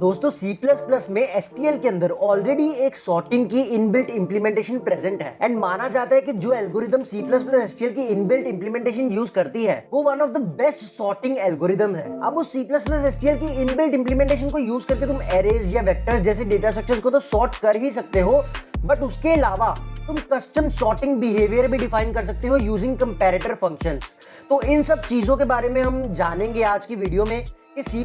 दोस्तों C++ में STL के अंदर ऑलरेडी एक सॉर्टिंग की इनबिल्ट इंप्लीमेंटेशन प्रेजेंट है एंड माना जाता है कि जो एल्गोरिदम C++ STL की इनबिल्ट इंप्लीमेंटेशन यूज करती है वो one of the best sorting algorithm है। अब उस C++ STL की इनबिल्ट इंप्लीमेंटेशन को यूज करके तुम एरेज या वेक्टर्स जैसे डेटा स्ट्रक्चर्स को तो सॉर्ट कर ही सकते हो, बट उसके अलावा तुम कस्टम सॉर्टिंग बिहेवियर भी डिफाइन कर सकते हो यूजिंग कंपैरेटर फंक्शंस। तो इन सब चीजों के बारे में हम जानेंगे आज की वीडियो में कि C++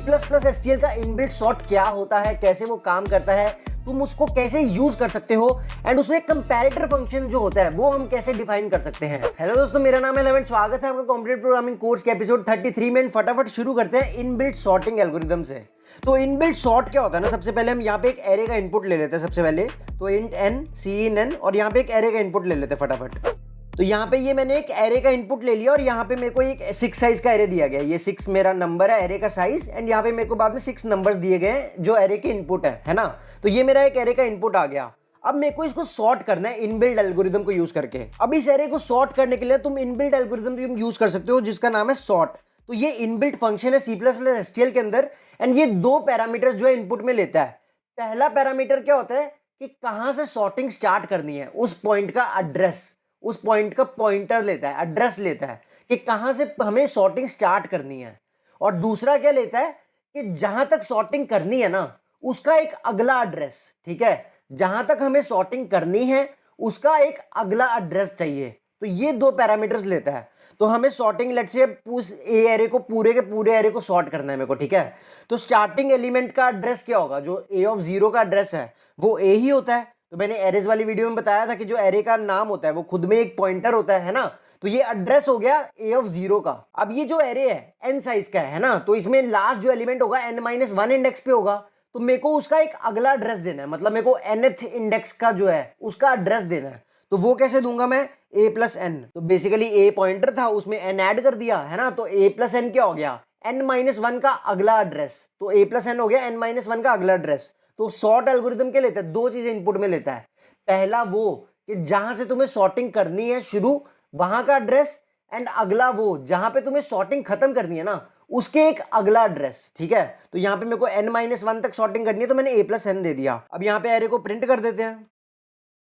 STL का इनबिल्ट सॉर्ट क्या होता है, कैसे वो काम करता है, तुम उसको कैसे यूज कर सकते हो एंड उसमें कंपैरेटर फंक्शन जो होता है वो हम कैसे डिफाइन कर सकते हैं। हेलो दोस्तों, मेरा नाम है लवन, स्वागत है आपका कंप्लीट प्रोग्रामिंग कोर्स के एपिसोड 33 में। फटाफट शुरू करते हैं इनबिल्ट सॉर्टिंग एल्गोरिदम से। तो इनबिल्ट सॉर्ट क्या होता है ना, सबसे पहले हम यहाँ पे एक एरे का इनपुट ले लेते हैं सबसे पहले, तो इंट n cin n, और यहाँ पे एक एरे का इनपुट ले लेते हैं फटाफट। तो यहाँ पे ये मैंने एक एरे का इनपुट ले लिया और यहाँ पे मेरे को एक 6 साइज का एरे दिया गया है। ये 6 मेरा नंबर है एरे का साइज एंड यहाँ पे मेरे को बाद में 6 नंबर्स दिए गए हैं जो एरे के इनपुट है ना। तो ये मेरा एक एरे का इनपुट आ गया। अब मेरे को इसको सॉर्ट करना है इनबिल्ट एल्गोरिदम को यूज करके। अब इस एरे को सॉर्ट करने के लिए तुम इनबिल्ट एल्गोरिदम यूज कर सकते हो जिसका नाम है सॉर्ट। तो ये इनबिल्ट फंक्शन है C++ STL के अंदर एंड ये दो पैरामीटर जो है इनपुट में लेता है। पहला पैरामीटर क्या होता है कि कहां से सॉर्टिंग स्टार्ट करनी है, उस पॉइंट का एड्रेस, उस पॉइंट का पॉइंटर लेता है, एड्रेस लेता है कि कहां से हमें सॉर्टिंग स्टार्ट करनी है। और दूसरा क्या लेता है कि जहां तक सॉर्टिंग करनी है ना उसका एक अगला एड्रेस, ठीक है, जहां तक हमें सॉर्टिंग करनी है उसका एक अगला एड्रेस चाहिए। तो ये दो पैरामीटर्स लेता है। तो हमें सॉर्टिंग लेट्स से उस ए एरे को पूरे के पूरे एरे को सॉर्ट करना है मेरे को, ठीक है। तो स्टार्टिंग एलिमेंट का एड्रेस क्या होगा, जो ए ऑफ 0 का एड्रेस है वो ए ही होता है। तो मैंने एरेज वाली वीडियो में बताया था कि जो एरे का नाम होता है वो खुद में एक पॉइंटर होता है ना। तो ये एड्रेस हो गया ए ऑफ 0 का। अब ये जो एरे है n साइज का है ना, तो इसमें लास्ट जो एलिमेंट होगा n-1 इंडेक्स पे होगा। तो मेरे को उसका एक अगला एड्रेस देना है, मतलब मेरे को nth इंडेक्स का जो है उसका एड्रेस देना है। तो वो कैसे दूंगा मैं, a प्लस n। तो बेसिकली a पॉइंटर था, उसमें n ऐड कर दिया है ना, तो a प्लस n क्या हो गया, n-1 का अगला एड्रेस। तो a प्लस n हो गया n-1 का अगला एड्रेस। तो सॉर्ट एल्गोरिदम क्या लेता है, दो चीजें इनपुट में लेता है। पहला वो कि जहां से तुम्हें सॉर्टिंग करनी है शुरू, वहां का एड्रेस, एंड अगला वो जहां पे तुम्हें सॉर्टिंग खत्म करनी है ना उसके एक अगला एड्रेस, ठीक है। तो यहाँ पे मेरे को n-1 तक सॉर्टिंग करनी है तो मैंने a प्लस n दे दिया। अब यहाँ पे एरे को प्रिंट कर देते हैं।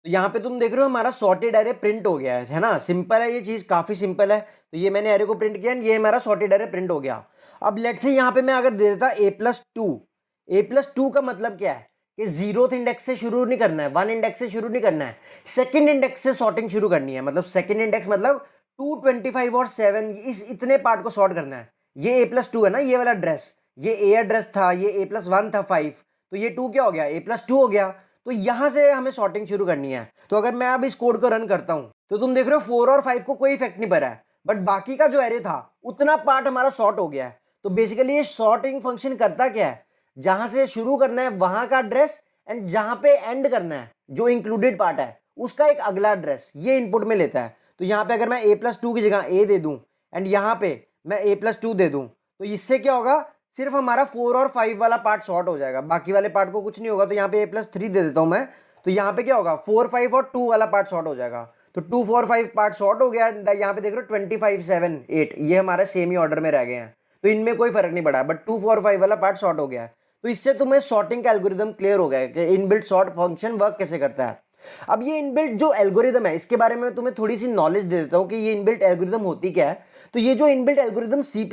तो यहाँ पे तुम देख रहे हो हमारा सॉर्टेड एरे प्रिंट हो गया है ना। सिंपल है ये चीज, काफी सिंपल है। तो ये मैंने एरे को प्रिंट किया, ये हमारा सॉर्टेड एरे प्रिंट हो गया। अब लेट्स से यहाँ पे मैं अगर दे देता a+2 का मतलब क्या है कि 0th इंडेक्स से शुरू नहीं करना है, 1 इंडेक्स से शुरू नहीं करना है, सेकंड इंडेक्स से सॉर्टिंग शुरू करनी है। मतलब सेकंड इंडेक्स मतलब 2, 25 और 7, इस इतने पार्ट को सॉर्ट करना है। ये a+2 है ना, ये वाला एड्रेस, ये a एड्रेस था, ये a+1 था 5, तो ये 2 क्या हो गया, a+2 हो गया। तो यहां से हमें सॉर्टिंग शुरू करनी है। तो अगर मैं अब इस कोड को रन करता हूं तो तुम देख रहे हो 4 और 5 को कोई इफेक्ट नहीं पड़ा है, बट बाकी का जो एरे था उतना पार्ट हमारा सॉर्ट हो गया है। तो बेसिकली ये सॉर्टिंग फंक्शन करता क्या है, जहां से शुरू करना है वहां का एड्रेस एंड जहां पे एंड करना है जो इंक्लूडेड पार्ट है उसका एक अगला एड्रेस ये इनपुट में लेता है। तो यहाँ पे अगर मैं a+2 की जगह a दे दूं एंड यहाँ पे मैं a+2 दे दूं तो इससे क्या होगा, सिर्फ हमारा 4 और 5 वाला पार्ट सॉर्ट हो जाएगा, बाकी वाले पार्ट को कुछ नहीं होगा। तो यहाँ पे a+3 दे देता हूं मैं, तो यहाँ पे क्या होगा, 4, 5 और 2 वाला पार्ट सॉर्ट हो जाएगा। तो 2, 4, 5 पार्ट सॉर्ट हो गया। यहाँ पे देख रहे हो 25, 7, 8 ये हमारे सेम ही ऑर्डर में रह गए हैं, तो इनमें कोई फर्क नहीं पड़ा, बट 2, 4, 5 वाला पार्ट सॉर्ट हो गया है। तो इससे तुम्हें सॉर्टिंग का एल्गोरिदम क्लियर हो गया कि इनबिल्ट सॉर्ट फंक्शन वर्क कैसे करता है। अब ये इनबिल्ट जो एल्गोरिदम है इसके बारे में तुम्हें थोड़ी सी नॉलेज दे देता हूं कि ये इनबिल्ट एल्गोरिदम होती क्या है। तो ये जो इनबिल्ट एल्गोरिदम C++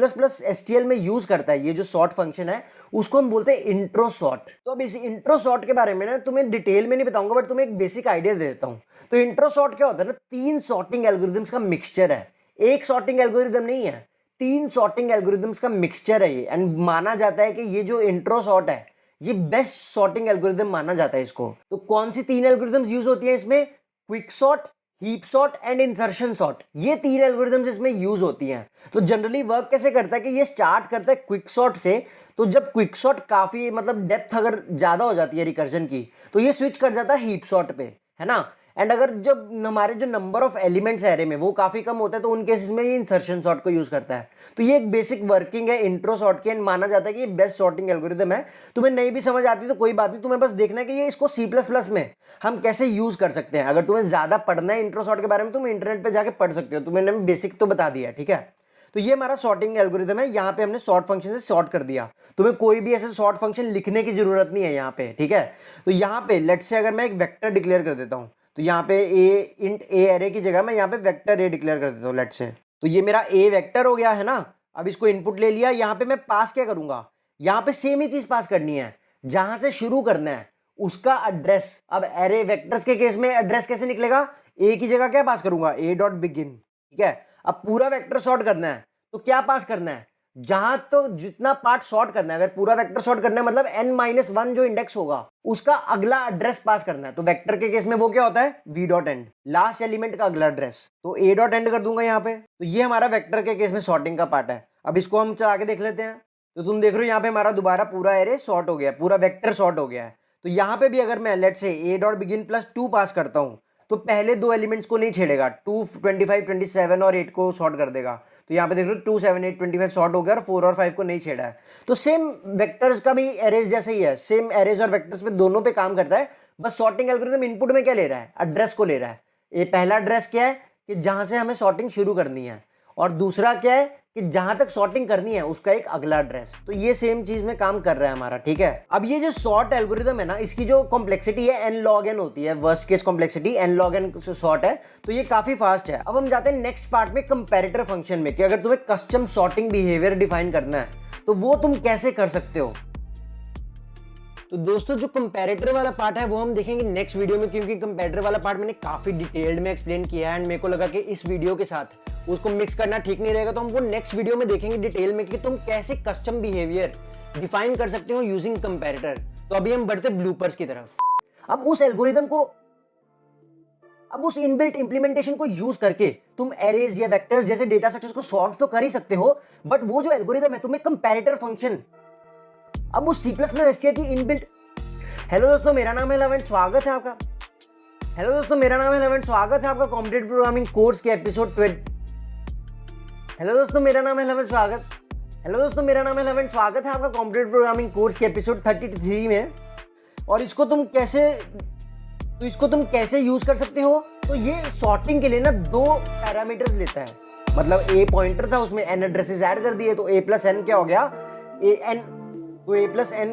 STL में यूज करता है, ये जो सॉर्ट फंक्शन है उसको हम बोलते हैं इंट्रो सॉर्ट। तो अब इस इंट्रो सॉर्ट के बारे में ना तुम्हें डिटेल में नहीं बताऊंगा, बट तुम्हें एक बेसिक आइडिया दे देता हूं। तो इंट्रो सॉर्ट क्या होता है ना, 3 सॉर्टिंग एल्गोरिदम्स का मिक्सचर है। एक सॉर्टिंग एल्गोरिदम नहीं है, 3 सॉर्टिंग एल्गोरिदम्स का मिक्सचर है ये। एंड माना जाता है कि ये जो इंट्रो सॉर्ट है ये बेस्ट सॉर्टिंग एल्गोरिदम माना जाता है इसको। तो कौन सी 3 एल्गोरिदम्स यूज होती हैं इसमें, quick sort, heap sort and insertion sort, ये 3 एल्गोरिदम्स इसमें यूज होती हैं। तो जनरली वर्क कैसे करता है कि ये स्टार्ट करता है क्विक सॉर्ट से। तो जब क्विक सॉर्ट काफी मतलब डेप्थ अगर ज्यादा हो जाती है रिकर्जन की तो ये स्विच कर जाता है हीप सॉर्ट पे, है ना। एंड अगर जब हमारे जो नंबर ऑफ एलिमेंट्स एरे में वो काफी कम होता है तो उन केसेस में ये इंसर्शन सॉर्ट को यूज करता है। तो ये एक बेसिक वर्किंग है इंट्रो सॉर्ट की एंड माना जाता है कि ये बेस्ट सॉर्टिंग एल्गोरिदम है। तुम्हें नहीं भी समझ आती तो कोई बात नहीं, तुम्हें बस देखना है कि ये इसको C++ में हम कैसे यूज कर सकते हैं। अगर तुम्हें ज्यादा पढ़ना है इंट्रो सॉर्ट के बारे में तुम इंटरनेट पे जाके पढ़ सकते हो, तुम्हें बेसिक तो बता दिया, ठीक है। तो ये हमारा सॉर्टिंग एल्गोरिदम है। यहाँ पे हमने सॉर्ट फंक्शन से सॉर्ट कर दिया। तुम्हें कोई भी ऐसे सॉर्ट फंक्शन लिखने की जरूरत नहीं है यहाँ पे, ठीक है। तो यहाँ पे लेट से अगर मैं एक वेक्टर डिक्लेयर कर देता हूँ, तो यहाँ पे ए इंट ए एरे की जगह मैं यहाँ पे वेक्टर ए डिक्लेयर कर देता हूँ लेट से। तो ये मेरा ए वेक्टर हो गया है ना। अब इसको इनपुट ले लिया। यहाँ पे मैं पास क्या करूंगा, यहाँ पे सेम ही चीज पास करनी है, जहां से शुरू करना है उसका एड्रेस। अब एरे वेक्टर्स के केस में एड्रेस कैसे निकलेगा, ए की जगह क्या पास करूंगा, ए डॉट बिगिन, ठीक है। अब पूरा वेक्टर सॉर्ट करना है तो क्या पास करना है, जहां तो जितना पार्ट सॉर्ट करना है, अगर पूरा वेक्टर सॉर्ट करना है मतलब n-1 जो इंडेक्स होगा उसका अगला एड्रेस पास करना है। तो वेक्टर के केस में वो क्या होता है, v dot and, last element का अगला एड्रेस। तो a डॉट एंड कर दूंगा यहाँ पे। तो ये हमारा वेक्टर के केस में सॉर्टिंग का पार्ट है। अब इसको हम चला के देख लेते हैं। तो तुम देख रहे हो यहाँ पे हमारा दोबारा पूरा एरे सॉर्ट हो गया, पूरा वेक्टर सॉर्ट हो गया है। तो यहाँ पे भी अगर मैं लेट से a डॉट बिगिन प्लस 2 पास करता हूँ तो पहले दो एलिमेंट्स को नहीं छेड़ेगा, 2, 25, 27 और 8 को सॉर्ट कर देगा। तो यहाँ पे देख रहे हो 2, 7, 8, 25 सॉर्ट हो गया और 4 और 5 को नहीं छेड़ा है। तो सेम वेक्टर्स का भी एरेज जैसे ही है, सेम एरेज और वेक्टर्स पे दोनों पे काम करता है। बस सॉर्टिंग एल्गोरिथम इनपुट में क्या ले रहा है, एड्रेस को ले रहा है। ये पहला एड्रेस क्या है कि जहां से हमें सॉर्टिंग शुरू करनी है, और दूसरा क्या है कि जहां तक सॉर्टिंग करनी है उसका एक अगला एड्रेस। तो ये सेम चीज में काम कर रहा है हमारा, ठीक है। अब ये जो सॉर्ट एल्गोरिथम है ना, इसकी जो कॉम्प्लेक्सिटी है n log n होती है, worst case complexity n log n sort है। तो ये काफी फास्ट है। अब हम जाते हैं नेक्स्ट पार्ट में, कंपैरेटर फंक्शन में, कि अगर तुम्हें कस्टम सॉर्टिंग बिहेवियर डिफाइन करना है तो वो तुम कैसे कर सकते हो। तो दोस्तों जो कंपैरेटर वाला पार्ट है वो हम देखेंगे नेक्स्ट वीडियो में, क्योंकि कंपैरेटर वाला पार्ट मैंने काफी डिटेल्ड में एक्सप्लेन किया है एंड मेरे को लगा कि इस वीडियो के साथ उसको मिक्स करना ठीक नहीं रहेगा। तो हम वो नेक्स्ट वीडियो में देखेंगे डिटेल में कि तुम कैसे कस्टम बिहेवियर डिफाइन कर सकते हो यूजिंग कंपैरेटर। तो अभी हम बढ़ते ब्लूपर्स की तरफ। अब उस एल्गोरिदम को, अब उस इनबिल्ट इंप्लीमेंटेशन को यूज करके तुम एरेज या वेक्टर्स जैसे डेटा स्ट्रक्चर्स को सॉर्ट तो कर ही सकते हो, बट वो जो एल्गोरिदम है तुम्हें कंपैरेटर फंक्शन, अब उस C++ की इनबिल्ट। हेलो दोस्तों, मेरा नाम है लवन, स्वागत है आपका। हेलो दोस्तों, मेरा नाम है लवन, स्वागत है आपका कॉम्पिटिटिव प्रोग्रामिंग कोर्स के एपिसोड 20। हेलो दोस्तों, मेरा नाम है लवन, स्वागत। हेलो दोस्तों, मेरा नाम है लवन, स्वागत है आपका कॉम्पिटिटिव प्रोग्रामिंग कोर्स के एपिसोड 33 में। और इसको तुम कैसे यूज कर सकते हो। तो ये सॉर्टिंग के लिए ना दो पैरामीटर्स लेता है। मतलब a पॉइंटर था, उसमें n एड्रेसेस ऐड कर दिए, तो a प्लस n क्या हो गया, a n। तो a प्लस n